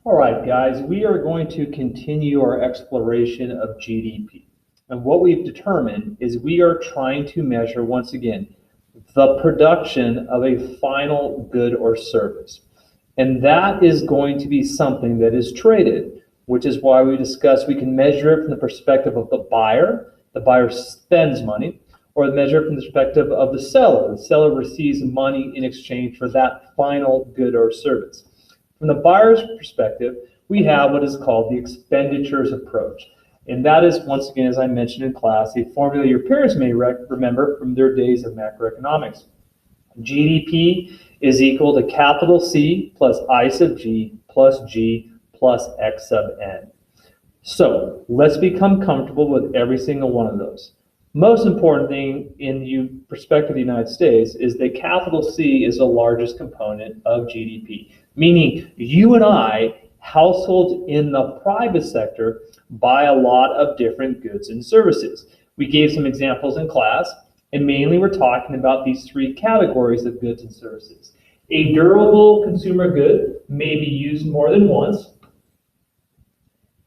All right, guys, we are going to continue our exploration of GDP. And what we've determined is we are trying to measure, once again, the production of a final good or service. And that is going to be something that is traded, which is why we discussed we can measure it from the perspective of the buyer spends money, or measure it from the perspective of the seller receives money in exchange for that final good or service. From the buyer's perspective, we have what is called the expenditures approach. And that is, once again, as I mentioned in class, a formula your parents may remember from their days of macroeconomics. GDP is equal to capital C plus I sub G plus G plus X sub N. So let's become comfortable with every single one of those. Most important thing in the perspective of the United States is that capital C is the largest component of GDP, meaning you and I, households in the private sector, buy a lot of different goods and services. We gave some examples in class, and mainly we're talking about these three categories of goods and services. A durable consumer good may be used more than once.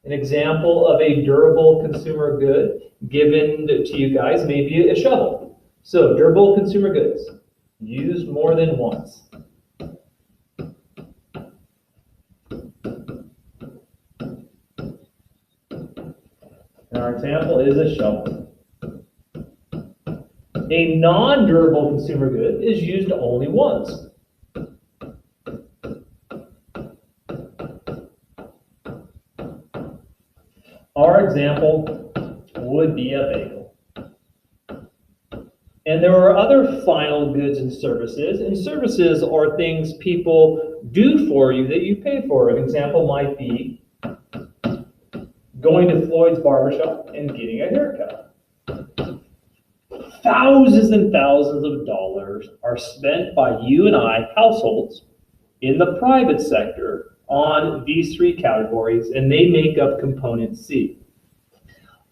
An example of a durable consumer good given to you guys may be a shovel. So durable consumer goods, used more than once. And our example is a shovel. A non-durable consumer good is used only once. Our example would be a bagel. And there are other final goods and services are things people do for you that you pay for. An example might be going to Floyd's barbershop and getting a haircut. Thousands and thousands of dollars are spent by you and I, households, in the private sector on these three categories, and they make up component C.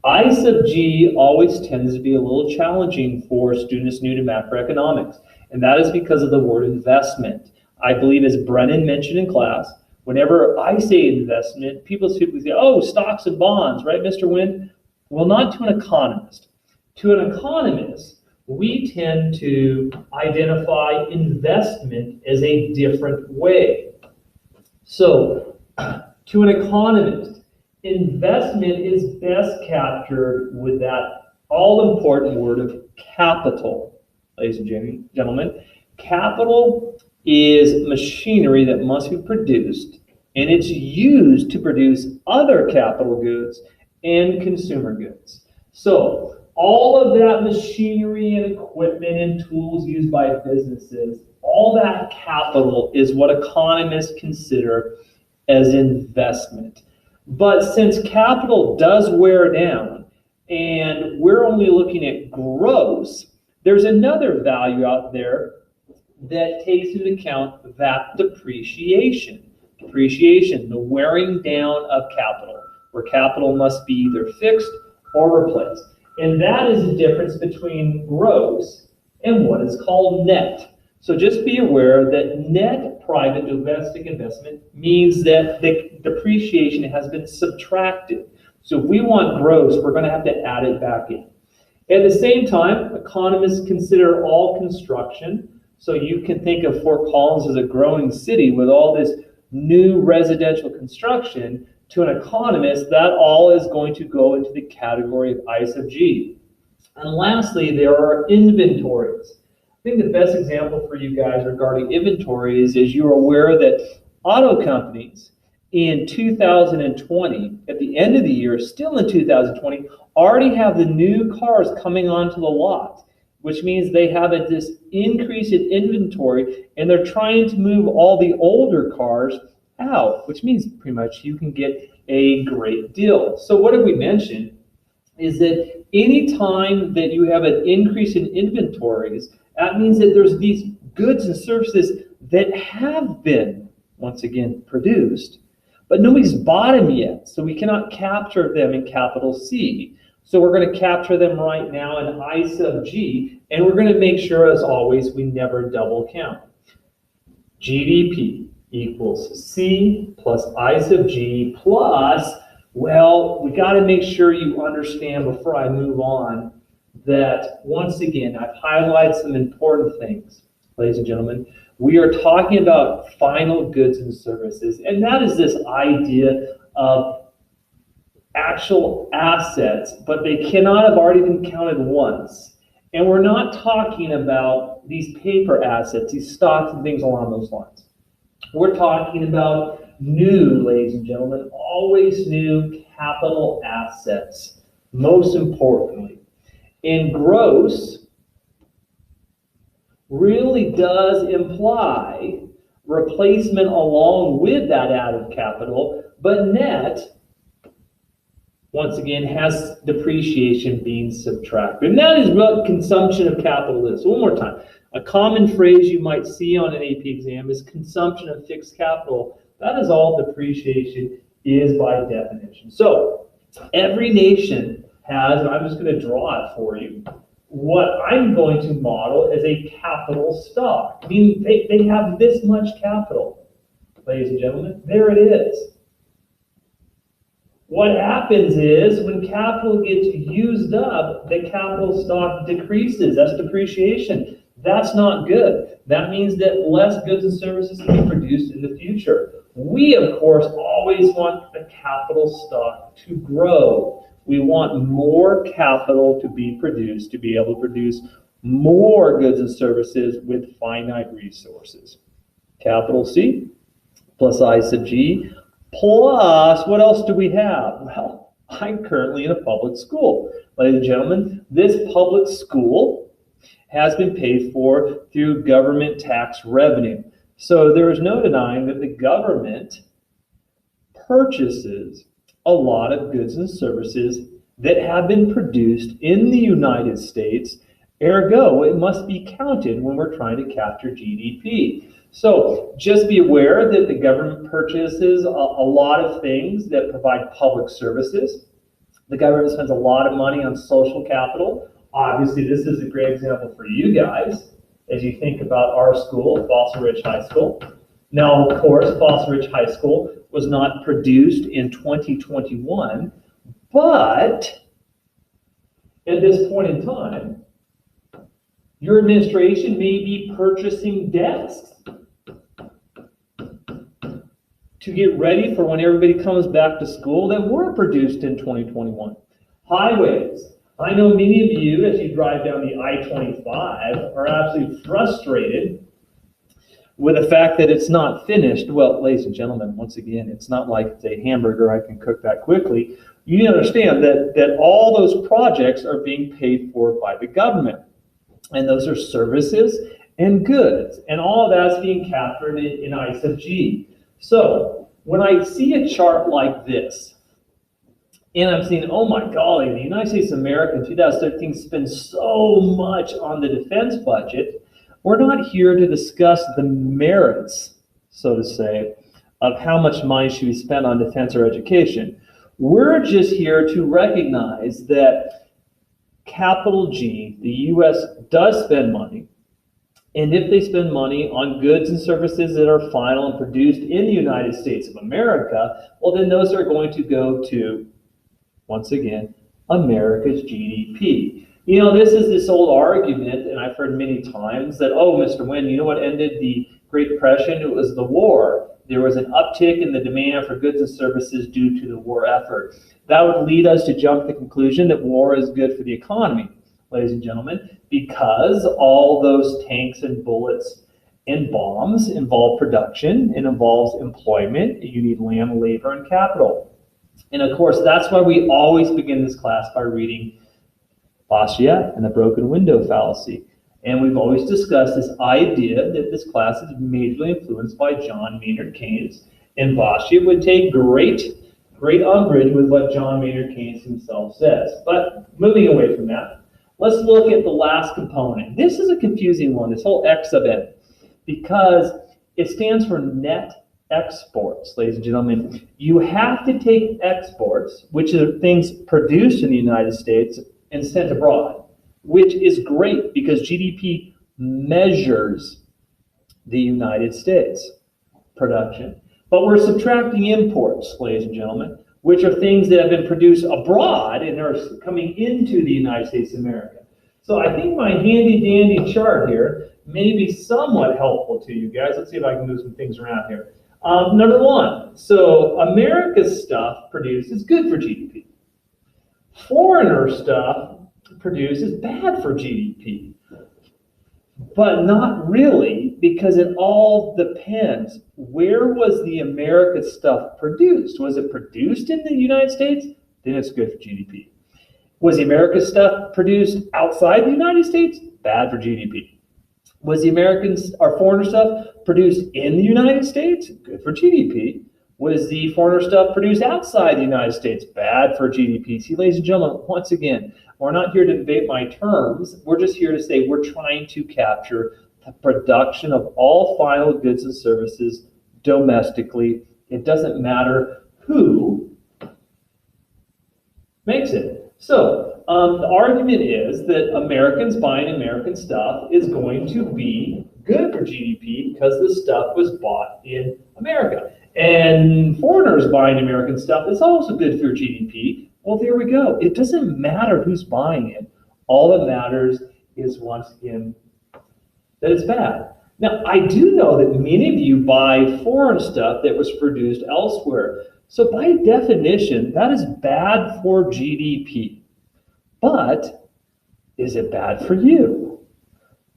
I sub G always tends to be a little challenging for students new to macroeconomics, and that is because of the word investment. I believe, as Brennan mentioned in class, whenever I say investment, people typically say, oh, stocks and bonds, right, Mr. Wynn? Well, not to an economist. To an economist, we tend to identify investment as a different way. So, to an economist, investment is best captured with that all-important word of capital. Ladies and gentlemen, capital is machinery that must be produced, and it's used to produce other capital goods and consumer goods. So, all of that machinery and equipment and tools used by businesses, all that capital is what economists consider as investment. But since capital does wear down and we're only looking at gross, there's another value out there that takes into account that depreciation. Depreciation, the wearing down of capital, where capital must be either fixed or replaced. And that is the difference between gross and what is called net. So just be aware that net private domestic investment means that the depreciation has been subtracted. So if we want gross, we're going to have to add it back in. At the same time, economists consider all construction. So you can think of Fort Collins as a growing city with all this new residential construction. To an economist, that all is going to go into the category of I sub G. And lastly, there are inventories. I think the best example for you guys regarding inventories is you're aware that auto companies in 2020, at the end of the year, still in 2020, already have the new cars coming onto the lot, which means they have this increase in inventory, and they're trying to move all the older cars out, which means pretty much you can get a great deal. So what have we mentioned is that any time that you have an increase in inventories, that means that there's these goods and services that have been, once again, produced, but nobody's bought them yet, so we cannot capture them in capital C. So we're going to capture them right now in I sub G, and we're going to make sure, as always, we never double count. GDP, equals C plus I sub G plus, well, we got to make sure you understand before I move on that, once again, I've highlighted some important things, ladies and gentlemen. We are talking about final goods and services, and that is this idea of actual assets, but they cannot have already been counted once. And we're not talking about these paper assets, these stocks and things along those lines. We're talking about new, ladies and gentlemen, always new capital assets, most importantly. And gross really does imply replacement along with that added capital, but net, once again, has depreciation being subtracted. And that is what consumption of capital is. So one more time. A common phrase you might see on an AP exam is consumption of fixed capital. That is all depreciation is by definition. So every nation has, and I'm just going to draw it for you, what I'm going to model as a capital stock. I mean, they have this much capital, ladies and gentlemen. There it is. What happens is when capital gets used up, the capital stock decreases. That's depreciation. That's not good. That means that less goods and services can be produced in the future. We, of course, always want the capital stock to grow. We want more capital to be produced, to be able to produce more goods and services with finite resources. Capital C plus I sub G plus, what else do we have? Well, I'm currently in a public school. Ladies and gentlemen, this public school has been paid for through government tax revenue. So there is no denying that the government purchases a lot of goods and services that have been produced in the United States. Ergo, it must be counted when we're trying to capture GDP. So just be aware that the government purchases a lot of things that provide public services. The government spends a lot of money on social capital. Obviously, this is a great example for you guys as you think about our school, Fossil Ridge High School. Now, of course, Fossil Ridge High School was not produced in 2021, but at this point in time, your administration may be purchasing desks to get ready for when everybody comes back to school that were produced in 2021. Highways. I know many of you, as you drive down the I-25, are absolutely frustrated with the fact that it's not finished. Well, ladies and gentlemen, once again, it's not like it's a hamburger I can cook that quickly. You need to understand that all those projects are being paid for by the government. And those are services and goods. And all of that's being captured in I sub G. So when I see a chart like this, and I'm saying, oh my golly, the United States of America in 2013 spent so much on the defense budget, we're not here to discuss the merits, so to say, of how much money should be spent on defense or education. We're just here to recognize that capital G, the U.S. does spend money, and if they spend money on goods and services that are final and produced in the United States of America, well, then those are going to go to, once again, America's GDP. You know, this is this old argument, and I've heard many times that, oh, Mr. Wynn, you know what ended the Great Depression? It was the war. There was an uptick in the demand for goods and services due to the war effort. That would lead us to jump to the conclusion that war is good for the economy, ladies and gentlemen, because all those tanks and bullets and bombs involve production, it involves employment, you need land, labor, and capital. And of course, that's why we always begin this class by reading Boscia and the broken window fallacy. And we've always discussed this idea that this class is majorly influenced by John Maynard Keynes. And Boscia would take great umbrage with what John Maynard Keynes himself says. But moving away from that, let's look at the last component. This is a confusing one, this whole X sub N, because it stands for net exports, ladies and gentlemen. You have to take exports, which are things produced in the United States and sent abroad, which is great because GDP measures the United States. production. But we're subtracting imports, ladies and gentlemen, which are things that have been produced abroad and are coming into the United States of America. So I think my handy dandy chart here may be somewhat helpful to you guys. Let's see if I can move some things around here. Number one, so America's stuff produced is good for GDP. Foreigner stuff produced is bad for GDP. But not really, because it all depends. Where was the American stuff produced? Was it produced in the United States? Then it's good for GDP. Was the American stuff produced outside the United States? Bad for GDP. Was the American or foreigner stuff produced in the United States? Good for GDP. Was the foreigner stuff produced outside the United States? Bad for GDP. See, ladies and gentlemen, once again, we're not here to debate my terms. We're just here to say we're trying to capture the production of all final goods and services domestically. It doesn't matter who makes it. So the argument is that Americans buying American stuff is going to be good for GDP because the stuff was bought in America. And foreigners buying American stuff is also good for GDP. Well, there we go. It doesn't matter who's buying it. All that matters is, once again, that it's bad. Now, I do know that many of you buy foreign stuff that was produced elsewhere. So by definition, that is bad for GDP. But is it bad for you?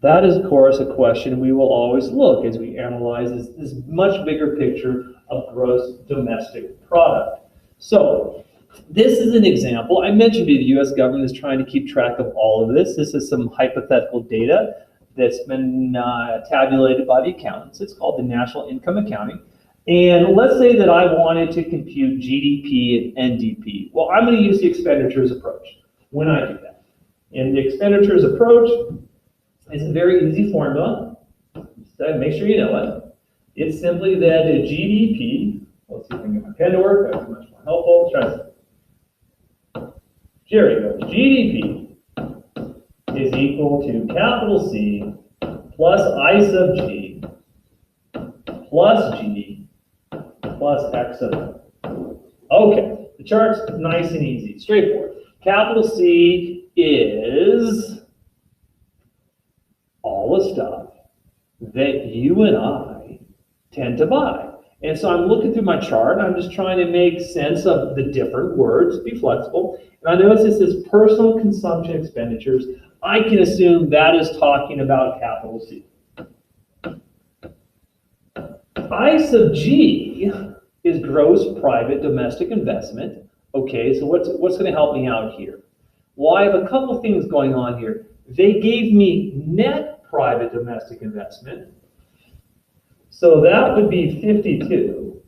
That is, of course, a question we will always look as we analyze this much bigger picture of gross domestic product. So this is an example. I mentioned the U.S. government is trying to keep track of all of this. This is some hypothetical data that's been tabulated by the accountants. It's called the National Income Accounting. And let's say that I wanted to compute GDP and NDP. Well, I'm going to use the expenditures approach when I do that. And the expenditures approach is a very easy formula. So make sure you know it. It's simply that the GDP, let's see if I can get my pen to work, that's much more helpful. Try this. Here we go. GDP is equal to capital C plus I sub G plus G plus X sub N. Okay, the chart's nice and easy, straightforward. Capital C is all the stuff that you and I tend to buy. And so I'm looking through my chart, I'm just trying to make sense of the different words, be flexible. And I notice this is personal consumption expenditures. I can assume that is talking about capital C. I sub G is gross private domestic investment. Okay, so what's going to help me out here? Well, I have a couple things going on here. They gave me net private domestic investment. So that would be 52.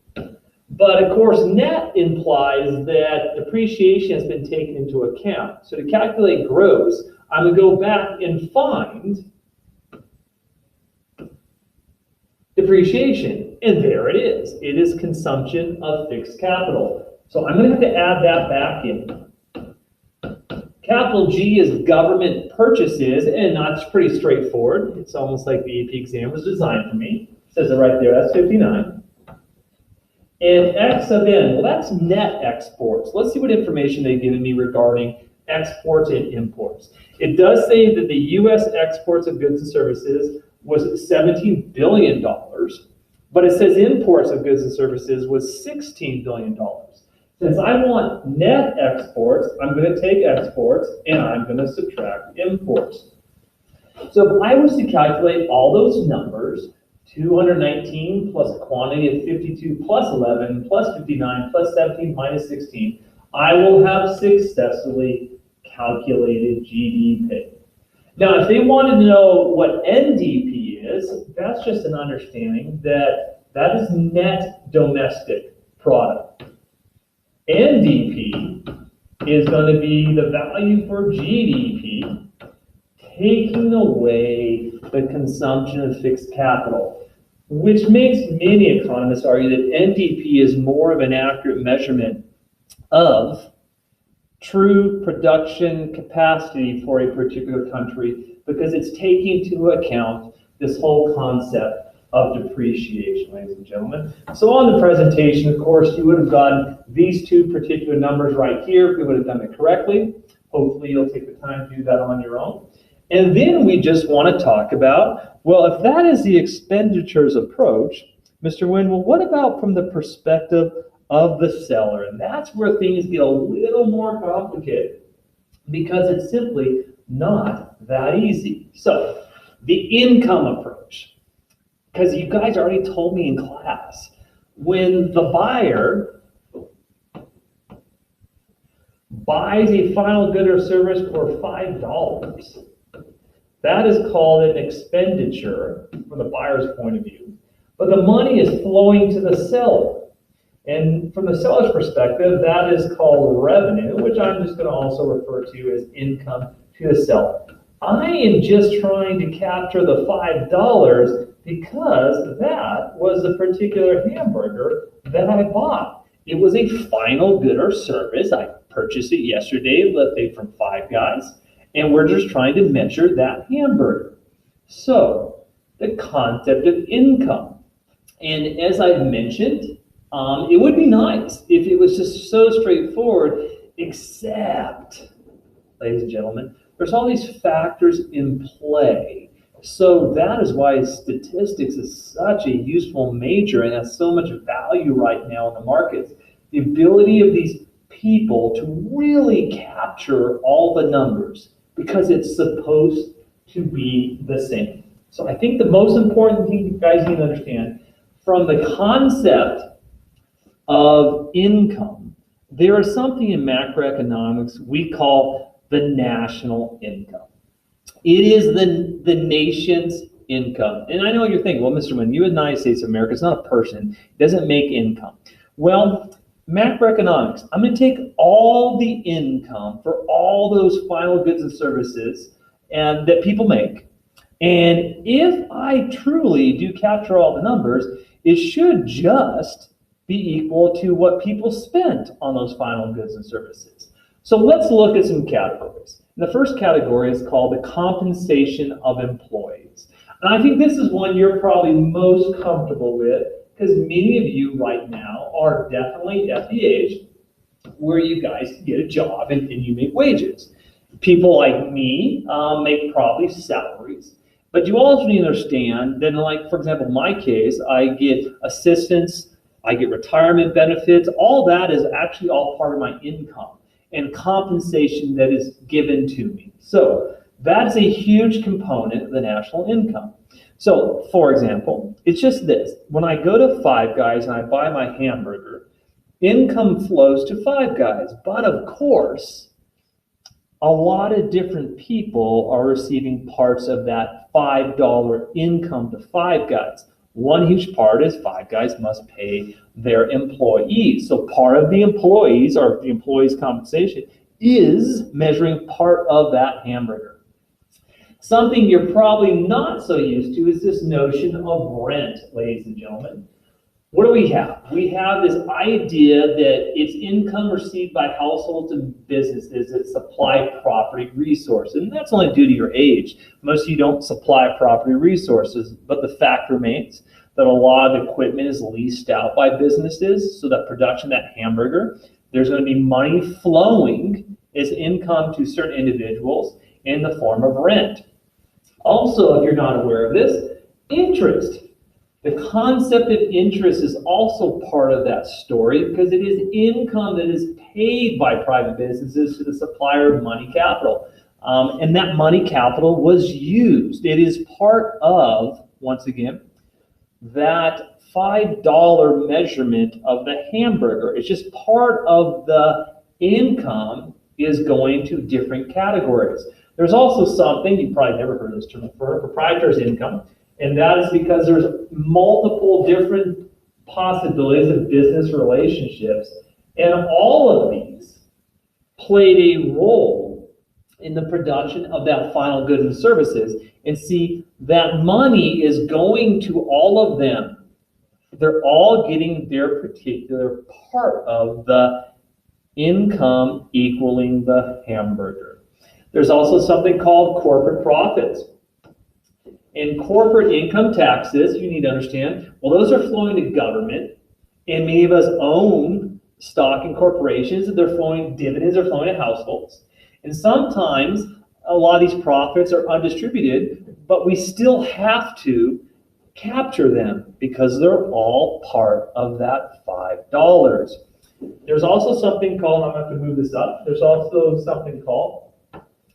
But of course, net implies that depreciation has been taken into account. So to calculate gross, I'm going to go back and find depreciation. And there it is. It is consumption of fixed capital. So I'm going to have to add that back in. Capital G is government purchases, and that's pretty straightforward. It's almost like the AP exam was designed for me. It says it right there, that's 59. And X sub N, well, that's net exports. Let's see what information they've given me regarding exports and imports. It does say that the U.S. exports of goods and services was $17 billion, but it says imports of goods and services was $16 billion. Since I want net exports, I'm going to take exports and I'm going to subtract imports. So if I was to calculate all those numbers, 219 plus a quantity of 52 plus 11 plus 59 plus 17 minus 16, I will have successfully calculated GDP. Now, if they wanted to know what NDP is, that's just an understanding that that is net domestic product. NDP is going to be the value for GDP, taking away the consumption of fixed capital, which makes many economists argue that NDP is more of an accurate measurement of true production capacity for a particular country because it's taking into account this whole concept of depreciation, ladies and gentlemen. So on the presentation, of course, you would have gotten these two particular numbers right here if we would have done it correctly. Hopefully you'll take the time to do that on your own. And then we just want to talk about, well, if that is the expenditures approach, Mr. Nguyen, well, what about from the perspective of the seller? And that's where things get a little more complicated because it's simply not that easy. So the income approach, because you guys already told me in class, when the buyer buys a final good or service for $5, that is called an expenditure from the buyer's point of view. But the money is flowing to the seller. And from the seller's perspective, that is called revenue, which I'm just going to also refer to as income to the seller. I am just trying to capture the $5 because that was the particular hamburger that I bought. It was a final good or service. I purchased it yesterday, let's say from Five Guys, and we're just trying to measure that hamburger. So the concept of income. And as I mentioned, it would be nice if it was just so straightforward, except, ladies and gentlemen, there's all these factors in play. So that is why statistics is such a useful major and has so much value right now in the markets. The ability of these people to really capture all the numbers because it's supposed to be the same. So I think the most important thing you guys need to understand from the concept of income, there is something in macroeconomics we call the national income. It is the nation's income. And I know you're thinking, well, Mr. Nguyen, you in the United States of America, it's not a person, it doesn't make income. Well, macroeconomics, I'm going to take all the income for all those final goods and services and that people make. And if I truly do capture all the numbers, it should just be equal to what people spent on those final goods and services. So let's look at some categories. The first category is called the compensation of employees. And I think this is one you're probably most comfortable with because many of you right now are definitely at the age where you guys get a job and you make wages. People like me make probably salaries. But you also need to understand that, like, for example, in my case, I get assistance, I get retirement benefits. All that is actually all part of my income and compensation that is given to me. So that's a huge component of the national income. So, for example, it's just this. When I go to Five Guys and I buy my hamburger, income flows to Five Guys. But of course, a lot of different people are receiving parts of that $5 income to Five Guys. One huge part is Five Guys must pay their employees. So part of the employees or the employees' compensation is measuring part of that hamburger. Something you're probably not so used to is this notion of rent, ladies and gentlemen. What do we have? We have this idea that it's income received by households and businesses that supply property resources. And that's only due to your age. Most of you don't supply property resources, but the fact remains that a lot of equipment is leased out by businesses, so that production, that hamburger, there's going to be money flowing as income to certain individuals in the form of rent. Also, if you're not aware of this, interest. The concept of interest is also part of that story because it is income that is paid by private businesses to the supplier of money capital. And that money capital was used. It is part of, once again, that $5 measurement of the hamburger. It's just part of the income is going to different categories. There's also something, you probably never heard this term before, proprietor's income. And that is because there's multiple different possibilities of business relationships. And all of these played a role in the production of that final goods and services. And see, that money is going to all of them. They're all getting their particular part of the income equaling the hamburger. There's also something called corporate profits. And corporate income taxes, you need to understand, well, those are flowing to government, and many of us own stock in corporations, and dividends are flowing to households. And sometimes a lot of these profits are undistributed, but we still have to capture them because they're all part of that $5. There's also something called, I'm going to have to move this up, there's also something called,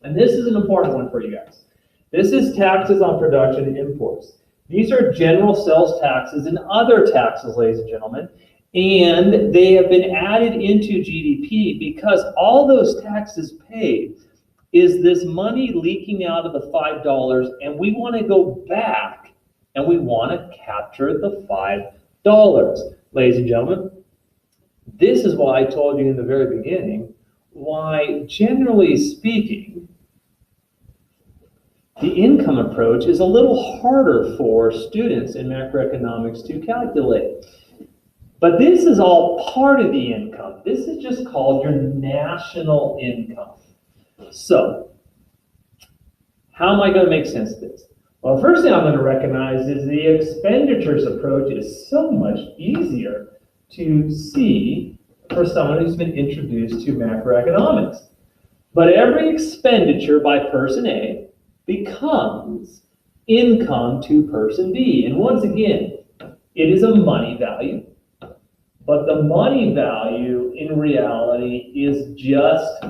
and this is an important one for you guys. This is taxes on production and imports. These are general sales taxes and other taxes, ladies and gentlemen, and they have been added into GDP because all those taxes paid is this money leaking out of the $5, and we want to go back and we want to capture the $5. Ladies and gentlemen, this is why I told you in the very beginning why, generally speaking, the income approach is a little harder for students in macroeconomics to calculate. But this is all part of the income. This is just called your national income. So, how am I going to make sense of this? Well, the first thing I'm going to recognize is the expenditures approach is so much easier to see for someone who's been introduced to macroeconomics. But every expenditure by person A becomes income to person B. And once again, it is a money value, but the money value in reality is just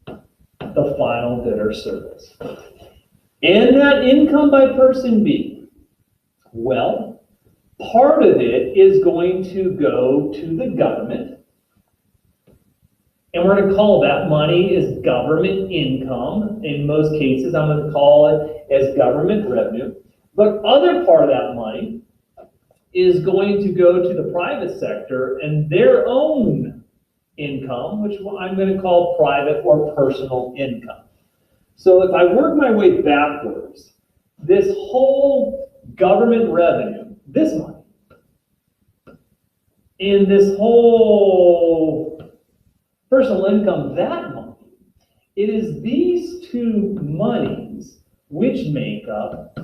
the final good or service. And that income by person B, well, part of it is going to go to the government. And we're going to call that money as government income. In most cases, I'm going to call it as government revenue. But other part of that money is going to go to the private sector and their own income, which I'm going to call private or personal income. So if I work my way backwards, this whole government revenue, this money, and this whole personal income, that money, it is these two monies which make up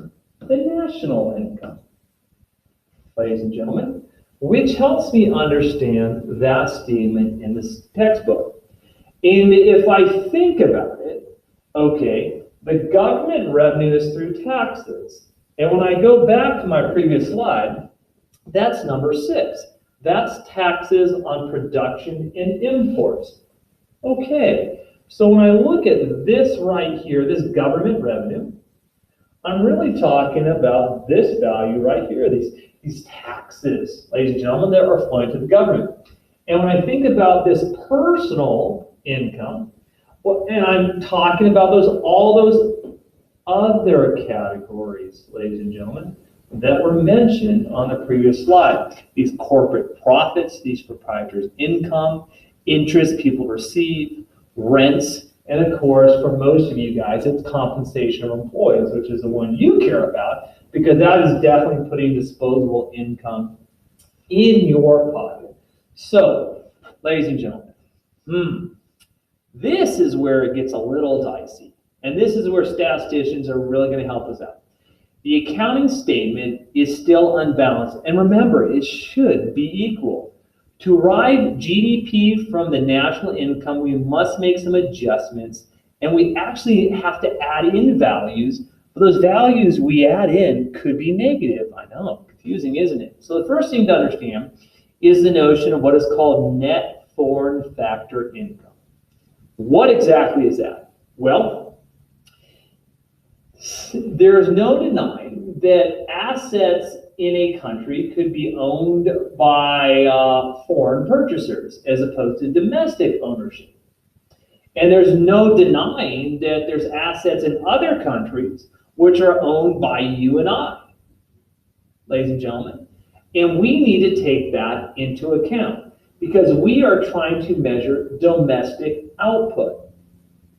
the national income, ladies and gentlemen, which helps me understand that statement in this textbook. And if I think about it, okay, the government revenue is through taxes. And when I go back to my previous slide, that's number 6. That's taxes on production and imports. Okay, so when I look at this right here, this government revenue, I'm really talking about this value right here, these taxes, ladies and gentlemen, that are flowing to the government. And when I think about this personal income, well, and I'm talking about all those other categories, ladies and gentlemen, that were mentioned on the previous slide. These corporate profits, these proprietors' income, interest people receive, rents, and of course, for most of you guys, it's compensation of employees, which is the one you care about, because that is definitely putting disposable income in your pocket. So, ladies and gentlemen, this is where it gets a little dicey. And this is where statisticians are really going to help us out. The accounting statement is still unbalanced. And remember, it should be equal. To arrive GDP from the national income, we must make some adjustments. And we actually have to add in values. But those values we add in could be negative. I know, confusing, isn't it? So the first thing to understand is the notion of what is called net foreign factor income. What exactly is that? Well, there's no denying that assets in a country could be owned by foreign purchasers as opposed to domestic ownership. And there's no denying that there's assets in other countries which are owned by you and I, ladies and gentlemen. And we need to take that into account because we are trying to measure domestic output.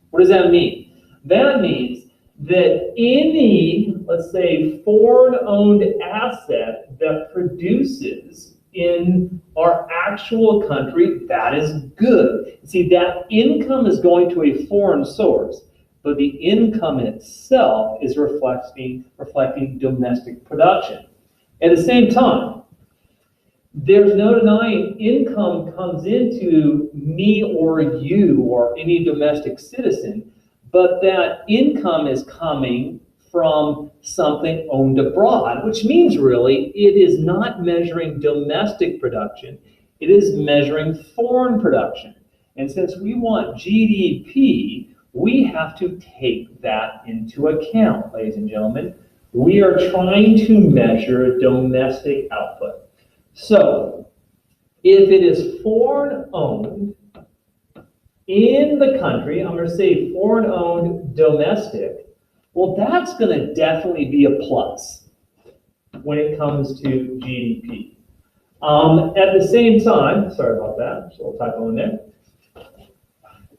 What does that mean? That means that any, let's say, foreign-owned asset that produces in our actual country, that is good. See, that income is going to a foreign source, but the income itself is reflecting domestic production. At the same time, there's no denying income comes into me or you or any domestic citizen, but that income is coming from something owned abroad, which means really it is not measuring domestic production, it is measuring foreign production. And since we want GDP, we have to take that into account, ladies and gentlemen. We are trying to measure domestic output. So, if it is foreign owned in the country, I'm going to say foreign owned domestic, well, that's going to definitely be a plus when it comes to GDP. At the same time, sorry about that, just a little typo in there.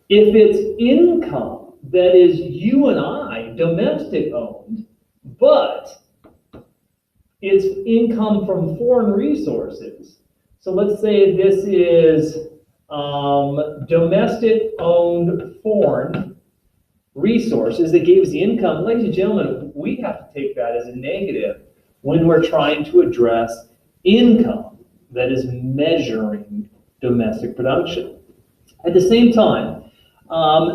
If it's income that is you and I, domestic owned, but it's income from foreign resources. So let's say this is domestic owned foreign resources that gave us the income. Ladies and gentlemen, we have to take that as a negative when we're trying to address income that is measuring domestic production. At the same time,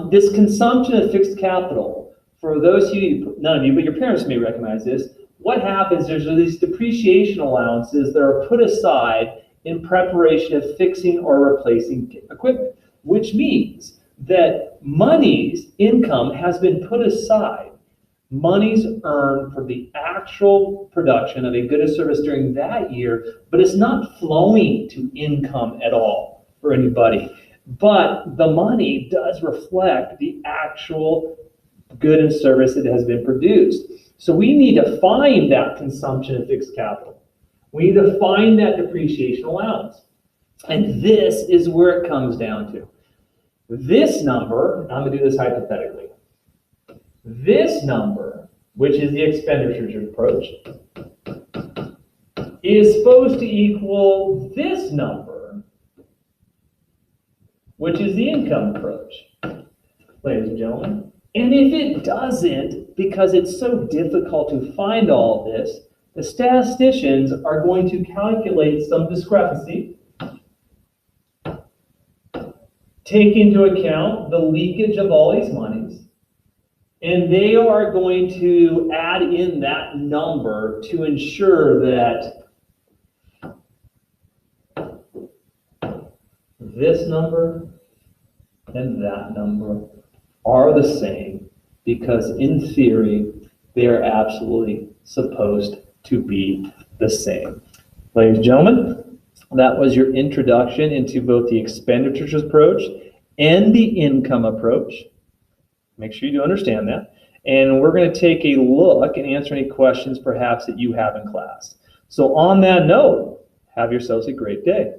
this consumption of fixed capital, for those of you, none of you, but your parents may recognize this, what happens is there's these depreciation allowances that are put aside in preparation of fixing or replacing equipment, which means that money's income has been put aside. Money's earned for the actual production of a good or service during that year, but it's not flowing to income at all for anybody. But the money does reflect the actual good and service that has been produced. So we need to find that consumption of fixed capital. We need to find that depreciation allowance. And this is where it comes down to. This number, I'm going to do this hypothetically. This number, which is the expenditures approach, is supposed to equal this number, which is the income approach, ladies and gentlemen. And if it doesn't, because it's so difficult to find all of this, the statisticians are going to calculate some discrepancy, take into account the leakage of all these monies, and they are going to add in that number to ensure that this number and that number are the same, because in theory, they are absolutely supposed to be the same. Ladies and gentlemen, that was your introduction into both the expenditures approach and the income approach. Make sure you do understand that. And we're going to take a look and answer any questions perhaps that you have in class. So on that note, have yourselves a great day.